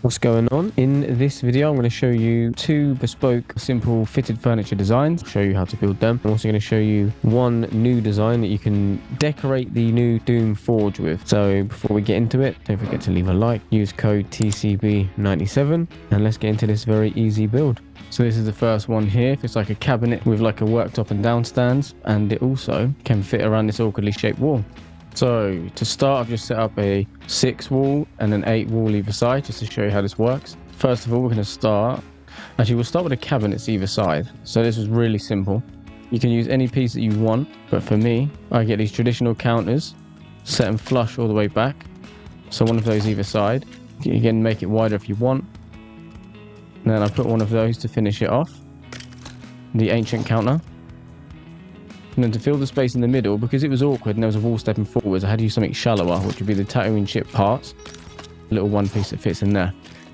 What's going on? In this video, I'm going to show you two bespoke, simple fitted furniture designs. I'll show you how to build them. I'm also going to show you one new design that you can decorate the new Doom Forge with. So before we get into it, don't forget to leave a like, use code TCB97, and let's get into this very easy build. So this is the first one here. It's like a cabinet with like a worktop and down stands, and it also can fit around this awkwardly shaped wall. So to start, I've just set up a 6 wall and an 8 wall either side just to show you how this works. First of all, we're going to start, we'll start with the cabinets either side. So this is really simple. You can use any piece that you want, but for me, I get these traditional counters, set them flush all the way back. So one of those either side. You can make it wider if you want. And then I put one of those to finish it off. The ancient counter. And then to fill the space in the middle, because it was awkward and there was a wall stepping forwards, I had to use something shallower, which would be the tattooing chip parts. A little one piece that fits in there.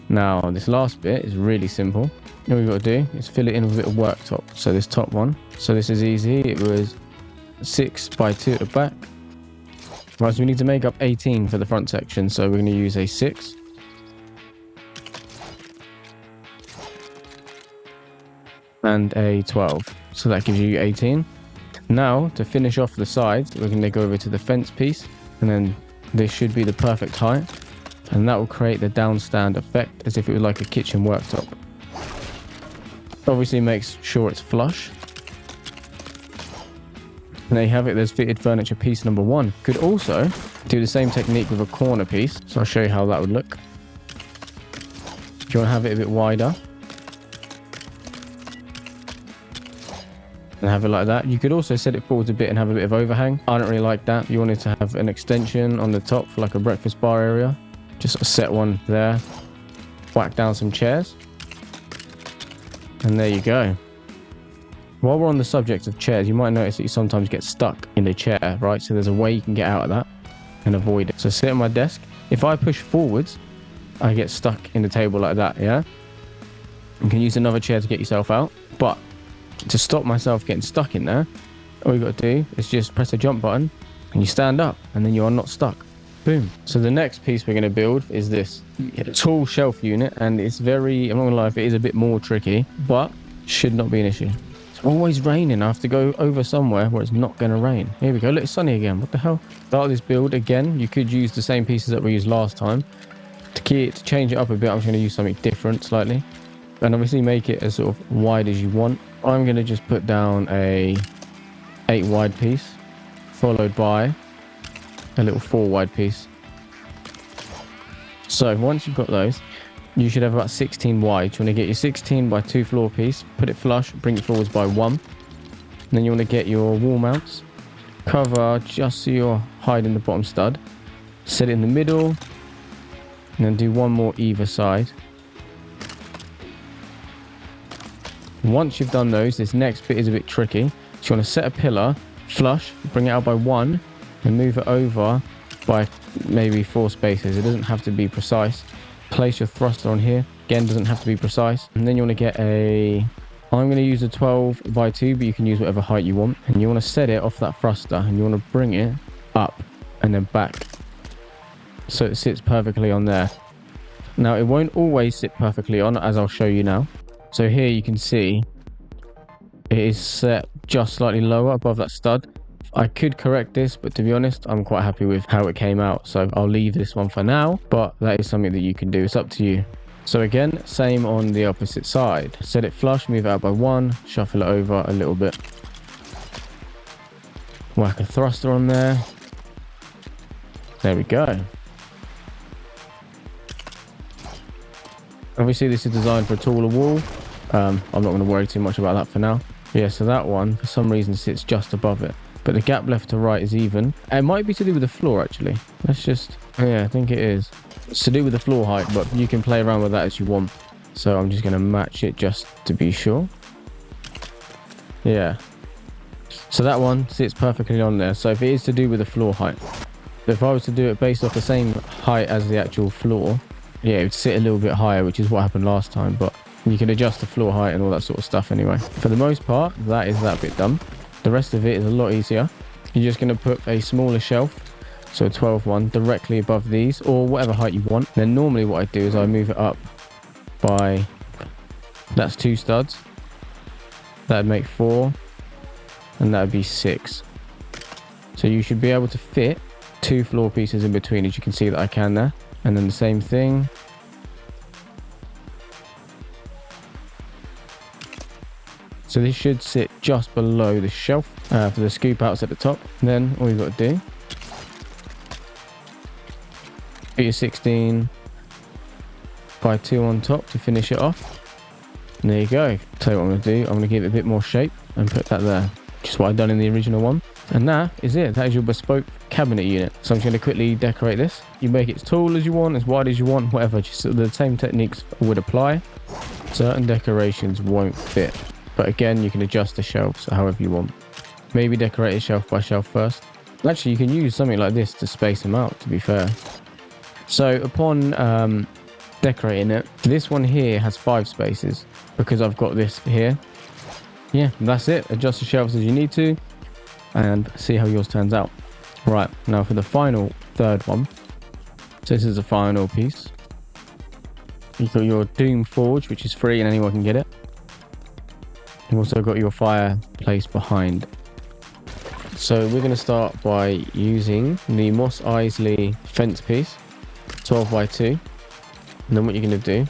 Now, this last bit is really simple. All we've got to do is fill it in with a bit of worktop. So this top one. So this is easy. It was 6 by 2 at the back. Right, so we need to make up 18 for the front section. So we're going to use a 6. And a 12. So that gives you 18. Now, to finish off the sides, we're going to go over to the fence piece, and then this should be the perfect height, and that will create the down stand effect as if it was like a kitchen worktop. Obviously makes sure it's flush. And there you have it, there's fitted furniture piece number 1. Could also do the same technique with a corner piece, so I'll show you how that would look. If you want to have it a bit wider, and have it like that. You could also set it forwards a bit and have a bit of overhang. I don't really like that. If you wanted to have an extension on the top for like a breakfast bar area, just set one there, whack down some chairs, and there you go. While we're on the subject of chairs, you might notice that you sometimes get stuck in the chair, right? So there's a way you can get out of that and avoid it. So sit at my desk. If I push forwards, I get stuck in the table like that, yeah? You can use another chair to get yourself out, but to stop myself getting stuck in there, all you got to do is just press a jump button and you stand up and then you are not stuck. Boom. So the next piece we're going to build is this tall shelf unit, and it's very, I'm not going to lie, it is a bit more tricky, but should not be an issue. It's always raining. I have to go over somewhere where it's not going to rain. Here we go. Look, it's sunny again. What the hell? Start this build again. You could use the same pieces that we used last time. To change it up a bit, I'm just going to use something different slightly. And obviously make it as sort of wide as you want. I'm going to just put down a 8 wide piece, followed by a little 4 wide piece. So once you've got those, you should have about 16 wide. You want to get your 16 by 2 floor piece, put it flush, bring it forwards by 1. And then you want to get your wall mounts, cover just so you're hiding the bottom stud, set it in the middle, and then do one more either side. Once you've done those, this next bit is a bit tricky. So you want to set a pillar, flush, bring it out by 1, and move it over by maybe 4 spaces. It doesn't have to be precise. Place your thruster on here. Again, doesn't have to be precise. And then you want to get I'm going to use a 12 by 2, but you can use whatever height you want. And you want to set it off that thruster, and you want to bring it up and then back, so it sits perfectly on there. Now, it won't always sit perfectly on, as I'll show you now. So here you can see it is set just slightly lower above that stud. I could correct this, but to be honest, I'm quite happy with how it came out. So I'll leave this one for now, but that is something that you can do. It's up to you. So again, same on the opposite side. Set it flush, move it out by 1, shuffle it over a little bit. Whack a thruster on there. There we go. Obviously, this is designed for a taller wall. I'm not going to worry too much about that for now. Yeah, so that one, for some reason, sits just above it. But the gap left to right is even. It might be to do with the floor, actually. Let's just... yeah, I think it is. It's to do with the floor height, but you can play around with that as you want. So I'm just going to match it just to be sure. Yeah. So that one sits perfectly on there. So if it is to do with the floor height. If I was to do it based off the same height as the actual floor, yeah, it would sit a little bit higher, which is what happened last time, but you can adjust the floor height and all that sort of stuff anyway. For the most part, that is that bit done. The rest of it is a lot easier. You're just going to put a smaller shelf So a 12 one directly above these, or whatever height you want. Then normally what I do is I move it up by, that's 2 studs. That'd make 4, and that'd be 6. So you should be able to fit 2 floor pieces in between, as you can see that I can there. And then the same thing. So this should sit just below the shelf for the scoop outs at the top. Then all you've got to do, put your 16 by 2 on top to finish it off. And there you go. Tell you what I'm going to do. I'm going to give it a bit more shape and put that there. Just what I've done in the original one. And that is it. That is your bespoke cabinet unit. So I'm just going to quickly decorate this. You make it as tall as you want, as wide as you want, whatever. Just the same techniques would apply. Certain decorations won't fit. But again, you can adjust the shelves however you want. Maybe decorate it shelf by shelf first. Actually, you can use something like this to space them out, to be fair. So upon decorating it, this one here has 5 spaces because I've got this here. Yeah, that's it. Adjust the shelves as you need to and see how yours turns out. Right, now for the final third one. So this is the final piece. You've got your Doom Forge, which is free and anyone can get it. You've also got your fireplace behind. So we're going to start by using the Mos Eisley fence piece, 12 by 2. And then what you're going to do,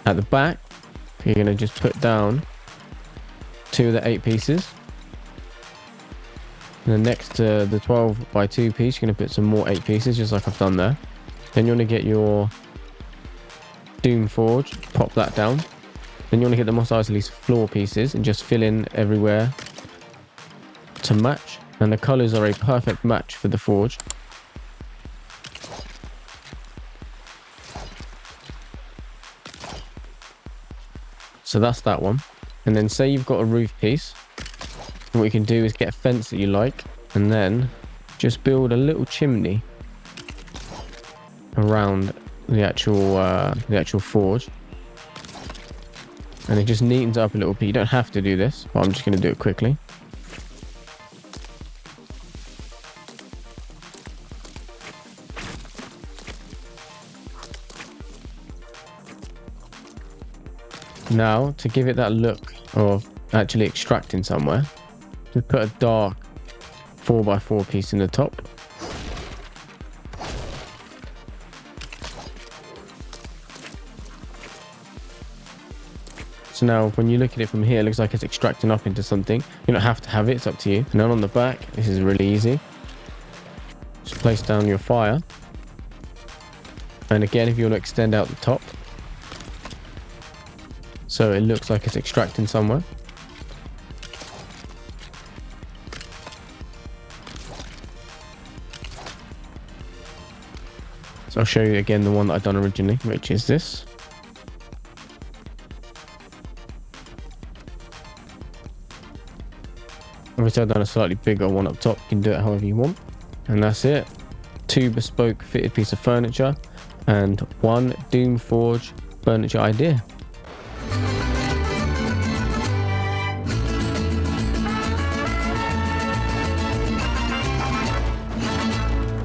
at the back, you're going to just put down 2 of the 8 pieces. And then next to the 12 by 2 piece, you're going to put some more 8 pieces, just like I've done there. Then you want to get your Doom Forge, pop that down. Then you want to get the Mos Eisley's floor pieces and just fill in everywhere to match. And the colours are a perfect match for the forge. So that's that one. And then say you've got a roof piece. What you can do is get a fence that you like and then just build a little chimney around the actual forge. And it just neatens up a little bit. You don't have to do this, but I'm just going to do it quickly. Now, to give it that look of actually extracting somewhere, just put a dark 4x4 piece in the top. So now when you look at it from here, it looks like it's extracting up into something. You don't have to have it, it's up to you. And then on the back, this is really easy. Just place down your fire. And again, if you want to extend out the top, so it looks like it's extracting somewhere. So I'll show you again the one that I've done originally, which is this. Obviously I've done a slightly bigger one up top. You can do it however you want. And that's it. 2 bespoke fitted piece of furniture and 1 Doom Forge furniture idea.